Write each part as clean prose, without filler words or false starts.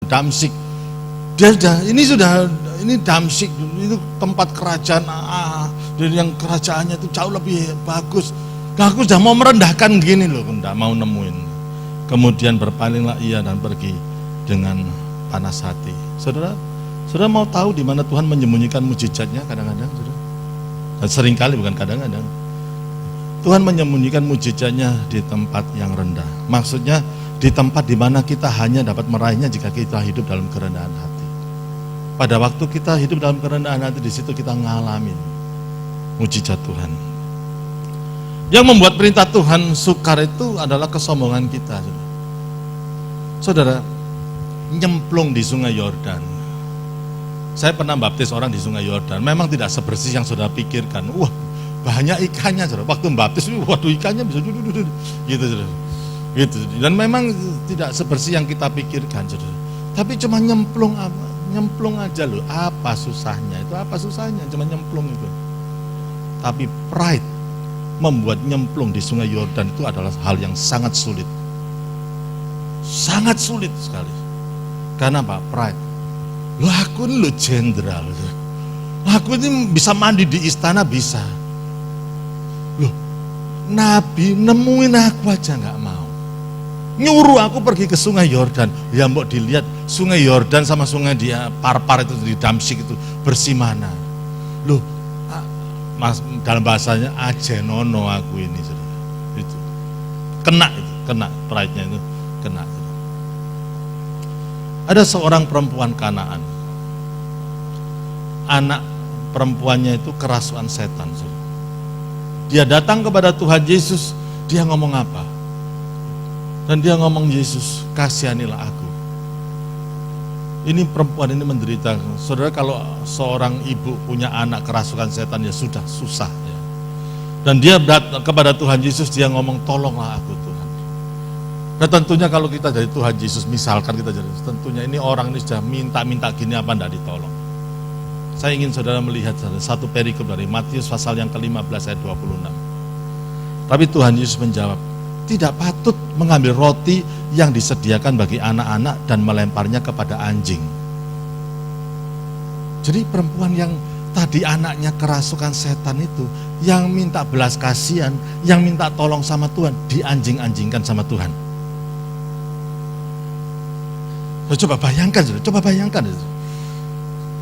Damsyik. Ini Damsyik, itu tempat kerajaan dan yang kerajaannya itu jauh lebih bagus. Nah, aku sudah mau merendahkan gini loh, enggak mau nemuin. Kemudian berpalinglah ia dan pergi dengan panas hati. Saudara mau tahu di mana Tuhan menyembunyikan mujizatnya kadang-kadang, saudara? Dan seringkali, bukan kadang-kadang. Tuhan menyembunyikan mujizatnya di tempat yang rendah. Maksudnya di tempat di mana kita hanya dapat meraihnya jika kita hidup dalam kerendahan hati. Pada waktu kita hidup dalam kerendahan hati, di situ kita ngalamin mujizat Tuhan. Yang membuat perintah Tuhan sukar itu adalah kesombongan kita. Saudara, nyemplung di sungai Yordan. Saya pernah baptis orang di sungai Yordan. Memang tidak sebersih yang saudara pikirkan. Wah, banyak ikannya, saudara. Waktu baptis, waduh ikannya bisa gitu, saudara. Gitu. Dan memang tidak sebersih yang kita pikirkan, saudara. Tapi cuma nyemplung aja loh. Apa susahnya? Itu apa susahnya? Cuma nyemplung itu. Tapi pride membuat nyemplung di sungai Yordan itu adalah hal yang sangat sulit. Sangat sulit sekali. Karena apa? Pride. Loh, aku ini jenderal. Aku ini bisa mandi di istana, bisa. Loh, Nabi nemuin aku aja nggak mau. Nyuruh aku pergi ke sungai Yordan. Ya mbok dilihat sungai Yordan sama sungai dia Parpar itu di Damsyik itu bersih mana. Loh, mas, dalam bahasanya ajenono aku ini, saudara. Itu kena pride-nya itu kena. Ada seorang perempuan Kanaan, anak perempuannya itu kerasukan setan, saudara. Dia datang kepada Tuhan Yesus, dia ngomong apa? Dan dia ngomong, Yesus, kasihanilah aku. Ini perempuan ini menderita. Saudara, kalau seorang ibu punya anak kerasukan setan, ya sudah susah ya. Dan dia datang kepada Tuhan Yesus, dia ngomong, tolonglah aku Tuhan. Dan tentunya kalau kita dari Tuhan Yesus, misalkan kita jadi, tentunya ini orang ini sudah minta gini apa enggak ditolong. Saya ingin saudara melihat satu perikop dari Matius pasal yang ke-15 ayat 26. Tapi Tuhan Yesus menjawab, tidak patut mengambil roti yang disediakan bagi anak-anak dan melemparnya kepada anjing. Jadi perempuan yang tadi anaknya kerasukan setan itu, yang minta belas kasihan, yang minta tolong sama Tuhan, dianjing-anjingkan sama Tuhan. Coba bayangkan.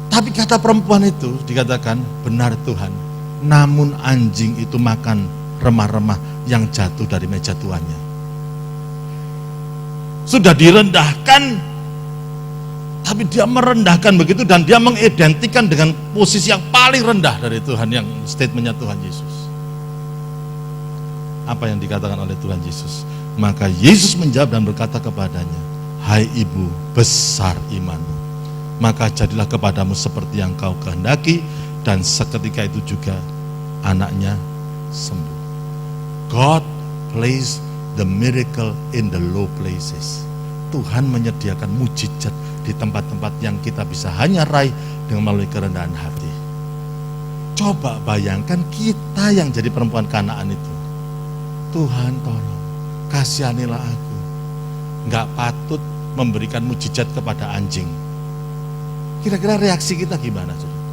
Tapi kata perempuan itu dikatakan, benar Tuhan, namun anjing itu makan remah-remah yang jatuh dari meja tuannya. Sudah direndahkan, tapi dia merendahkan begitu, dan dia mengidentikan dengan posisi yang paling rendah dari Tuhan, yang statementnya Tuhan Yesus. Apa yang dikatakan oleh Tuhan Yesus? Maka Yesus menjawab dan berkata kepadanya, hai ibu, besar imanmu, maka jadilah kepadamu seperti yang kau kehendaki. Dan seketika itu juga anaknya sembuh. God placed the miracle in the low places. Tuhan menyediakan mujizat di tempat-tempat yang kita bisa hanya raih dengan melalui kerendahan hati. Coba bayangkan kita yang jadi perempuan Kanaan itu. Tuhan tolong, kasihanilah aku. Enggak patut memberikan mujizat kepada anjing. Kira-kira reaksi kita gimana, saudara?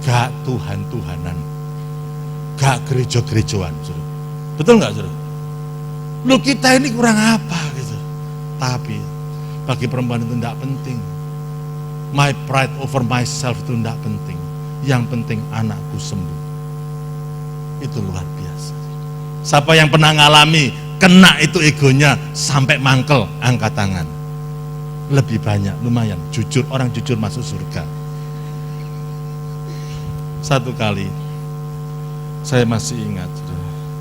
Gak Tuhan-Tuhanan, gak gereja-gerejaan, saudara. Betul nggak, saudara? Loh, kita ini kurang apa gitu. Tapi bagi perempuan itu tidak penting. My pride over myself itu tidak penting. Yang penting anakku sembuh. Itu luar biasa. Siapa yang pernah ngalami kena itu egonya sampai mangkel, angkat tangan. Lebih banyak, lumayan. Jujur, orang jujur masuk surga. Satu kali saya masih ingat,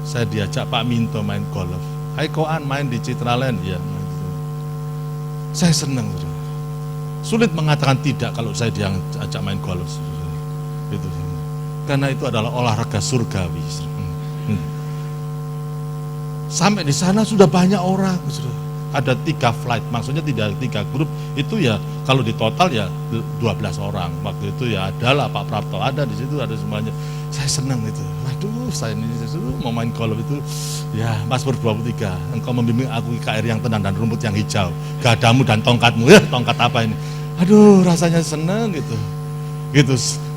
saya diajak Pak Minto main golf. Hai Koan, main di Citraland ya. Saya senang. Sulit mengatakan tidak kalau saya diajak main golf. Gitu. Karena itu adalah olahraga surgawi. Sampai di sana sudah banyak orang. Ada 3 flight, maksudnya tidak 3 grup. Itu ya kalau di total ya 12 orang. Waktu itu ya adalah Pak Prapto ada di situ, ada semuanya. Saya senang itu. aduh saya ini mau main golf itu, ya Mazmur 23, engkau membimbing aku ke air yang tenang dan rumput yang hijau, gadamu dan tongkatmu, ya tongkat apa ini, aduh rasanya seneng gitu.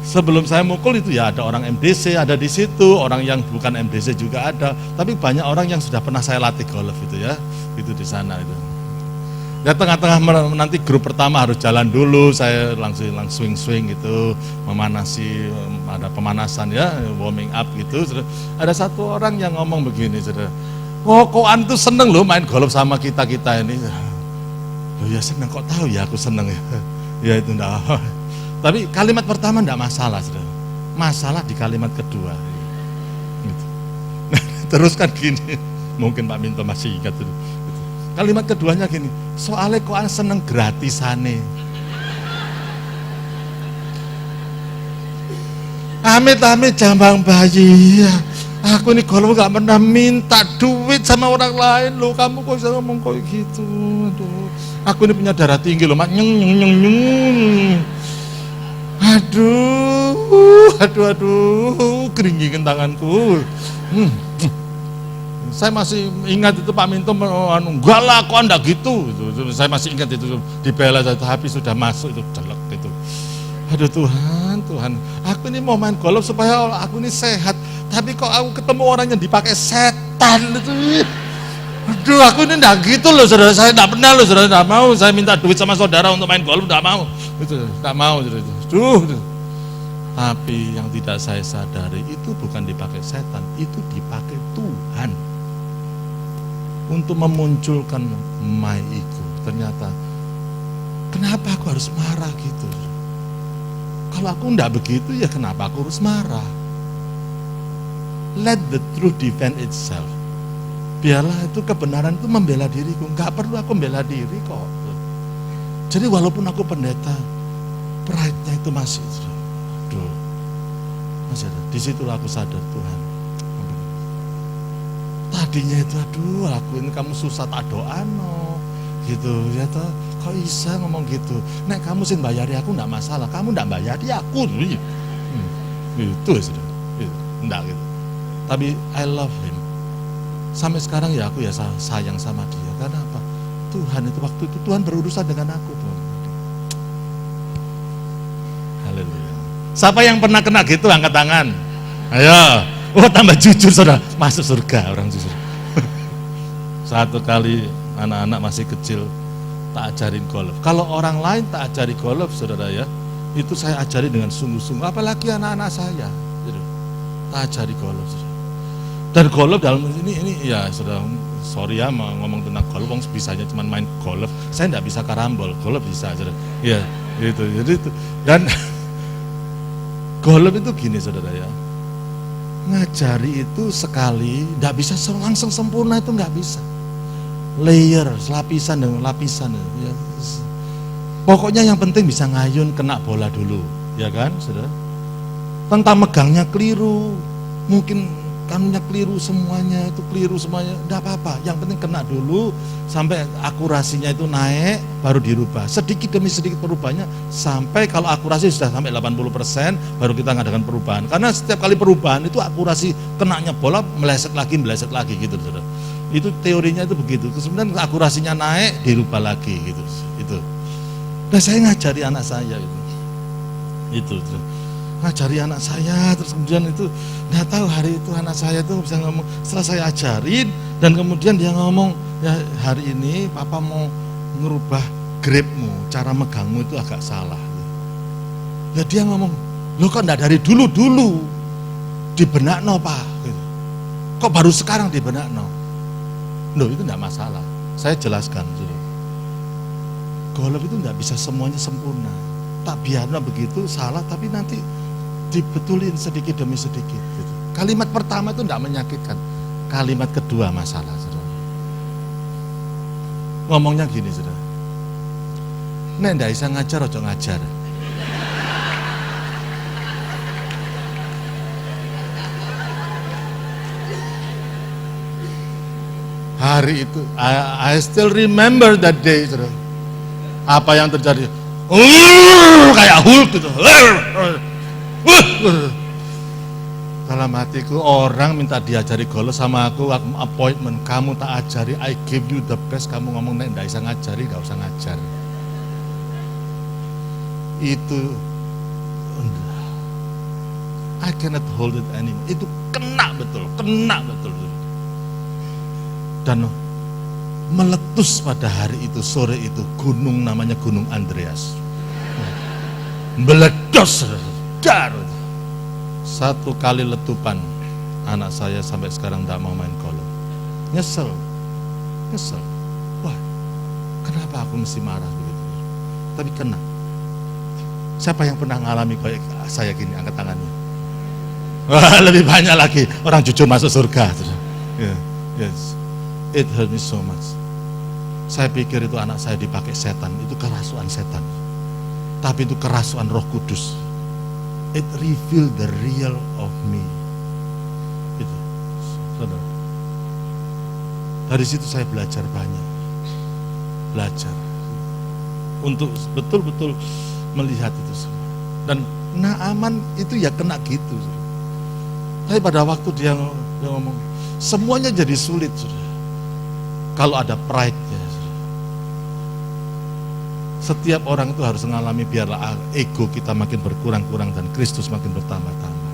Sebelum saya mukul itu ya ada orang MDC ada di situ, orang yang bukan MDC juga ada, tapi banyak orang yang sudah pernah saya latih golf itu ya, itu di sana itu. Ya tengah-tengah nanti grup pertama harus jalan dulu, saya langsung swing gitu, memanasi, ada pemanasan ya, warming up gitu. Ada satu orang yang ngomong begini, kok antu seneng loh main golf sama kita ini. Loh ya seneng, kok tahu ya aku seneng ya. Ya itu enggak. Tapi kalimat pertama enggak masalah, masalah di kalimat kedua. Gitu. Nah, terus kan gini, mungkin Pak Minto masih ingat itu. Kalimat keduanya gini, soalnya kok seneng gratisane. Amit-amit jambang bayi ya. Aku ini golf gak pernah minta duit sama orang lain loh. Kamu kok bisa ngomong kayak gitu. Aduh. Aku ini punya darah tinggi loh, mak nyeng. Aduh, keringin tanganku. Saya masih ingat itu Pak Minto, enggak lah kok anda gitu. Saya masih ingat itu dibela satu HP sudah masuk itu jelek gitu. Aduh Tuhan, aku ini mau main golf supaya aku ini sehat. Tapi kok aku ketemu orang yang dipakai setan itu. Aduh aku ini enggak gitu loh saudara, saya enggak pernah loh saudara, enggak mau. Saya minta duit sama saudara untuk main golf, enggak mau. Itu enggak mau saudara itu. Tapi yang tidak saya sadari itu bukan dipakai setan, itu dipakai Tuhan untuk memunculkan my ego. Ternyata kenapa aku harus marah gitu? Kalau aku enggak begitu ya kenapa aku harus marah? Let the truth defend itself. Biarlah itu kebenaran itu membela diriku. Enggak perlu aku membela diri kok. Jadi walaupun aku pendeta, pride-nya itu masih. Aduh, masih ada. Disitulah aku sadar Tuhan. Tadinya itu aduh aku ini kamu susah tak doa no gitu ya toh, kok bisa ngomong gitu. Nek kamu sih bayari aku enggak masalah, kamu enggak bayari aku itu ya sudah enggak gitu. Tapi I love him sampai sekarang ya, aku ya sayang sama dia. Karena apa? Tuhan itu waktu itu Tuhan berurusan dengan aku tuh. Haleluya. Siapa yang pernah kena gitu angkat tangan, ayo. Oh tambah jujur saudara, masuk surga orang jujur. Satu kali anak-anak masih kecil tak ajarin golf. Kalau orang lain tak ajari golf saudara ya, itu saya ajari dengan sungguh-sungguh. Apalagi anak-anak saya, gitu. Tak ajari golf. Saudara. Dan golf dalam ini ya saudara, sorry ya mau ngomong tentang golf, wong bisanya cuma main golf. Saya enggak bisa karambol, golf bisa saudara. Ya gitu. Jadi itu dan golf itu gini saudara ya. Ngajari itu sekali, tidak bisa langsung sempurna, itu nggak bisa. Layer, lapisan dengan lapisan. Ya. Pokoknya yang penting bisa ngayun, kena bola dulu, ya kan, saudara. Tentang megangnya keliru, mungkin kanunya keliru semuanya, tidak apa-apa. Yang penting kena dulu, sampai akurasinya itu naik, baru dirubah. Sedikit demi sedikit perubahannya, sampai kalau akurasi sudah sampai 80%, baru kita ngadakan perubahan. Karena setiap kali perubahan itu akurasi kenanya bola meleset lagi gitu, saudara. Itu teorinya itu begitu. Kemudian akurasinya naik, dirubah lagi gitu. Itu. Nah saya ngajari anak saya itu. Ngajari anak saya, terus kemudian itu nggak tahu hari itu anak saya itu bisa ngomong, setelah saya ajarin dan kemudian dia ngomong, ya hari ini papa mau ngerubah gripmu, cara megangmu itu agak salah. Ya dia ngomong, lo kok enggak dari dulu dibenakno pak, kok baru sekarang dibenakno? Loh itu enggak masalah, saya jelaskan dulu. Golf itu enggak bisa semuanya sempurna, tak biarlah begitu salah, tapi nanti dibetulin sedikit demi sedikit gitu. Kalimat pertama itu tidak menyakitkan, kalimat kedua masalah saudara. Ngomongnya gini saudara, nek ndak bisa ngajar ojo ngajar. Hari itu I still remember that day saudara. Apa yang terjadi? Kayak Hulk gitu. Dalam hatiku, orang minta diajari golf sama aku appointment, kamu tak ajari, I give you the best, kamu ngomong nek ndak bisa ngajari, gak usah ngajar. Itu I cannot hold it anymore. Itu kena betul. Dan meletus pada hari itu, sore itu, gunung namanya Gunung Andreas. Meledos, dar. Satu kali letupan, anak saya sampai sekarang tidak mau main golf. Nyesel. Wah, kenapa aku mesti marah begitu? Tapi kena. Siapa yang pernah mengalami kayak saya gini? Angkat tangannya. Wah, lebih banyak lagi orang jujur masuk surga. Yes, it hurt me so much. Saya pikir itu anak saya dipakai setan, itu kerasukan setan. Tapi itu kerasukan Roh Kudus. It revealed the real of me. Itu, saudara. Dari situ saya belajar banyak. Untuk betul-betul melihat itu semua. Dan Naaman itu ya kena gitu. Tapi pada waktu dia ngomong, semuanya jadi sulit, saudara. Kalau ada pride-nya. Setiap orang itu harus mengalami, biarlah ego kita makin berkurang-kurang dan Kristus makin bertambah-tambah.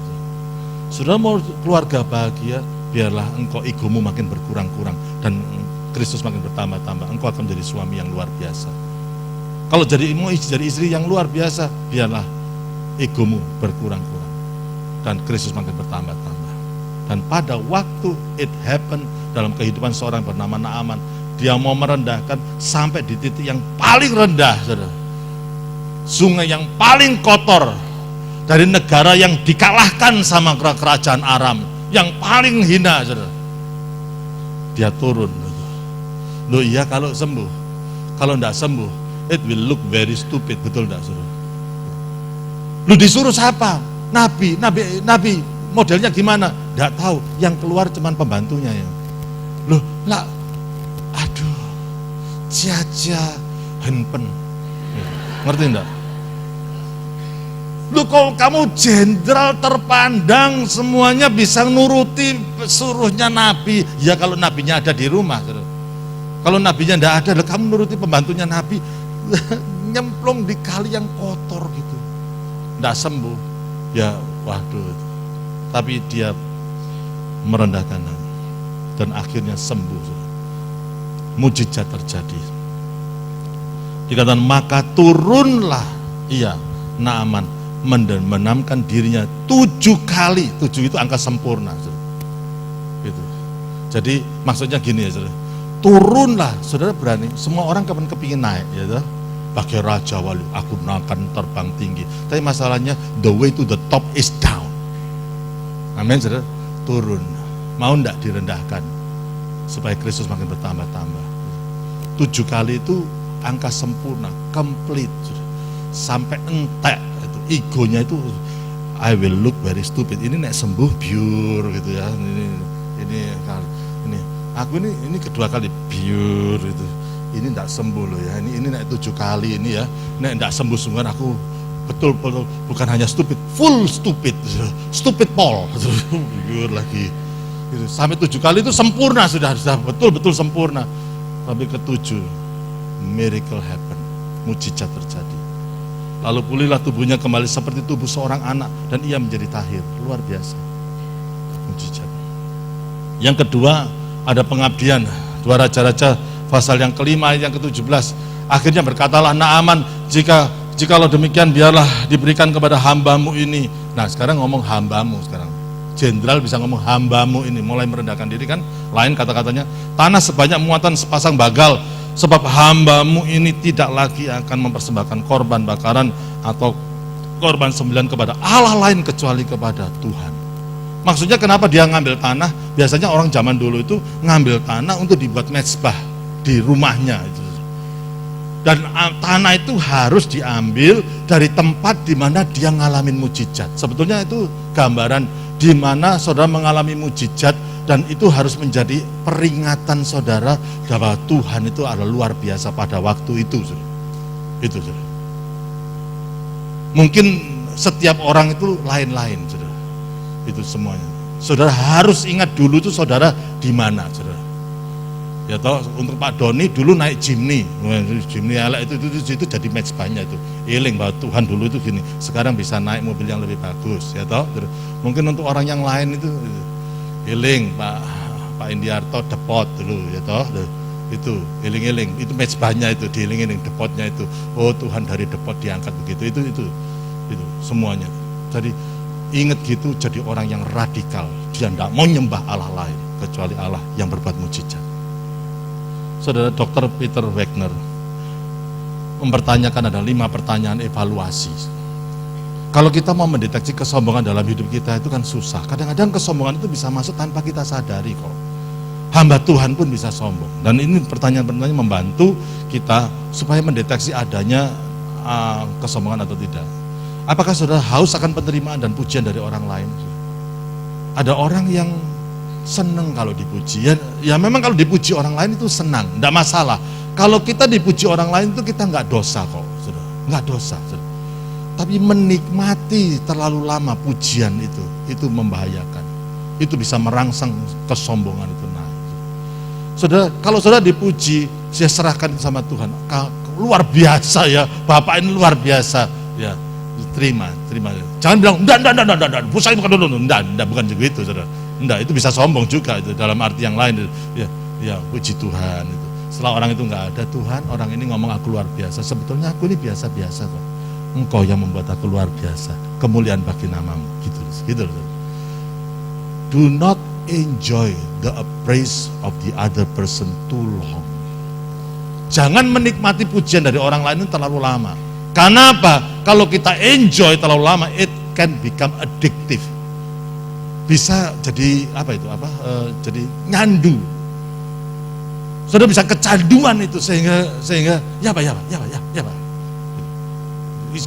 Sudah mau keluarga bahagia, biarlah engkau egomu makin berkurang-kurang dan Kristus makin bertambah-tambah. Engkau akan menjadi suami yang luar biasa. Kalau jadi istri yang luar biasa, biarlah egomu berkurang-kurang dan Kristus makin bertambah-tambah. Dan pada waktu it happened dalam kehidupan seorang bernama Naaman, dia mau merendahkan sampai di titik yang paling rendah, saudara. Sungai yang paling kotor dari negara yang dikalahkan sama kerajaan Aram, yang paling hina, saudara. Dia turun. Loh iya kalau sembuh. Kalau tidak sembuh, it will look very stupid, betul tidak, saudara? Lu disuruh siapa? Nabi modelnya gimana? Tidak tahu. Yang keluar cuman pembantunya ya. Loh, lah. Aduh, jaja henpen. Ngerti enggak? Lu kalau kamu jenderal terpandang, semuanya bisa nuruti suruhnya nabi. Ya kalau nabinya ada di rumah. Kalau nabinya enggak ada, kamu nuruti pembantunya nabi. Nyemplung di kali yang kotor gitu. Enggak sembuh. Ya waduh. Tapi dia merendahkan dan akhirnya sembuh. Mujizat terjadi. Dikatakan maka turunlah Naaman menamkan dirinya 7 kali. 7 itu angka sempurna. Gitu. Jadi maksudnya gini ya, saudara. Turunlah, saudara berani. Semua orang kapan kepingin naik, ya, pakai raja wali. Aku akan terbang tinggi. Tapi masalahnya the way to the top is down. Amin, saudara. Turun. Mau enggak direndahkan? Supaya Kristus makin bertambah-tambah. 7 kali itu angka sempurna, complete, sampai entek itu, egonya itu I will look very stupid. Ini nek sembuh pure gitu ya. Ini aku ini kedua kali pure itu. Ini enggak sembuh loh ya. Ini nek 7 kali ini ya. Nek enggak sembuh sungguhan aku betul-betul bukan hanya stupid, full stupid. Stupid Paul. Pure lagi. Sampai 7 kali itu sempurna, sudah betul-betul sempurna. Tapi ke-7 miracle happen, mujizat terjadi. Lalu pulihlah tubuhnya kembali seperti tubuh seorang anak dan ia menjadi tahir. Luar biasa, mujizat. Yang kedua ada pengabdian. 2 Raja-Raja pasal yang kelima ayat yang ke-17. Akhirnya berkatalah Naaman, jikalau demikian biarlah diberikan kepada hambamu ini. Nah sekarang ngomong hambamu sekarang. Jenderal bisa ngomong hambamu ini, mulai merendahkan diri kan. Lain kata-katanya, tanah sebanyak muatan sepasang bagal, sebab hambamu ini tidak lagi akan mempersembahkan korban bakaran atau korban sembelihan kepada Allah lain kecuali kepada Tuhan. Maksudnya kenapa dia ngambil tanah? Biasanya orang zaman dulu itu ngambil tanah untuk dibuat mezbah di rumahnya. Dan tanah itu harus diambil dari tempat di mana dia ngalamin mujizat. Sebetulnya itu gambaran di mana saudara mengalami mujizat, dan itu harus menjadi peringatan saudara bahwa Tuhan itu adalah luar biasa pada waktu itu. Itu saudara. Mungkin setiap orang itu lain-lain, saudara. Itu semuanya. Saudara harus ingat dulu itu saudara di mana, saudara. Ya toh, untuk Pak Doni dulu naik Jimny elek itu jadi match banyak itu. Iling bahwa Tuhan dulu itu gini, sekarang bisa naik mobil yang lebih bagus, ya toh. Mungkin untuk orang yang lain itu iling Pak Indiarto depot dulu, ya toh. Itu iling-iling, itu match banyak itu, diiling-iling depotnya itu. Oh Tuhan dari depot diangkat begitu, itu semuanya. Jadi ingat gitu, jadi orang yang radikal, dia tidak mau nyembah Allah lain kecuali Allah yang berbuat mujizat. Saudara Dr. Peter Wagner mempertanyakan ada 5 pertanyaan evaluasi. Kalau kita mau mendeteksi kesombongan dalam hidup kita itu kan susah. Kadang-kadang kesombongan itu bisa masuk tanpa kita sadari kok. Hamba Tuhan pun bisa sombong. Dan ini pertanyaan-pertanyaan membantu kita supaya mendeteksi adanya kesombongan atau tidak. Apakah saudara haus akan penerimaan dan pujian dari orang lain? Ada orang yang senang kalau dipuji, ya memang kalau dipuji orang lain itu senang, tidak masalah. Kalau kita dipuji orang lain itu kita nggak dosa kok, saudara, nggak dosa, saudara. Tapi menikmati terlalu lama pujian itu membahayakan, itu bisa merangsang kesombongan itu naik. Saudara, kalau saudara dipuji, saya serahkan sama Tuhan, luar biasa ya, Bapak ini luar biasa, ya terima. Jangan bilang, enggak, saya bukan dulu, enggak, bukan begitu, saudara. Enggak, itu bisa sombong juga itu dalam arti yang lain. Ya puji Tuhan itu. Setelah orang itu enggak ada, Tuhan, orang ini ngomong aku luar biasa. Sebetulnya aku ini biasa-biasa kok. Engkau yang membuat aku luar biasa. Kemuliaan bagi namamu. Gitu. Do not enjoy the praise of the other person too long. Jangan menikmati pujian dari orang lain itu terlalu lama. Karena apa? Kalau kita enjoy terlalu lama, it can become addictive. Bisa jadi jadi nyandu. Saudara bisa kecanduan itu sehingga ya Pak.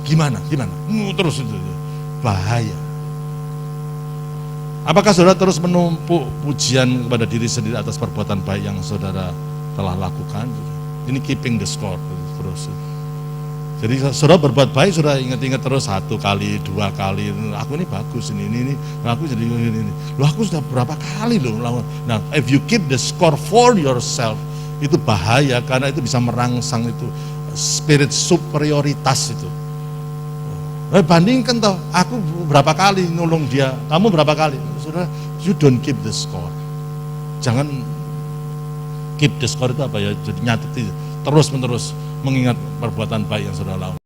Gimana? Terus itu bahaya. Apakah saudara terus menumpuk pujian kepada diri sendiri atas perbuatan baik yang saudara telah lakukan? Ini keeping the score terus. Jadi saudara berbuat baik, saudara ingat-ingat terus 1 kali, 2 kali, aku ini bagus ini, aku jadi ini. Loh aku sudah berapa kali loh. Nah, if you keep the score for yourself, itu bahaya karena itu bisa merangsang itu spirit superioritas itu. Bandingkan toh, aku berapa kali nolong dia, kamu berapa kali. Saudara, you don't keep the score. Jangan keep the score itu apa ya, jadi nyatet terus-menerus mengingat perbuatan baik yang saudara lakukan.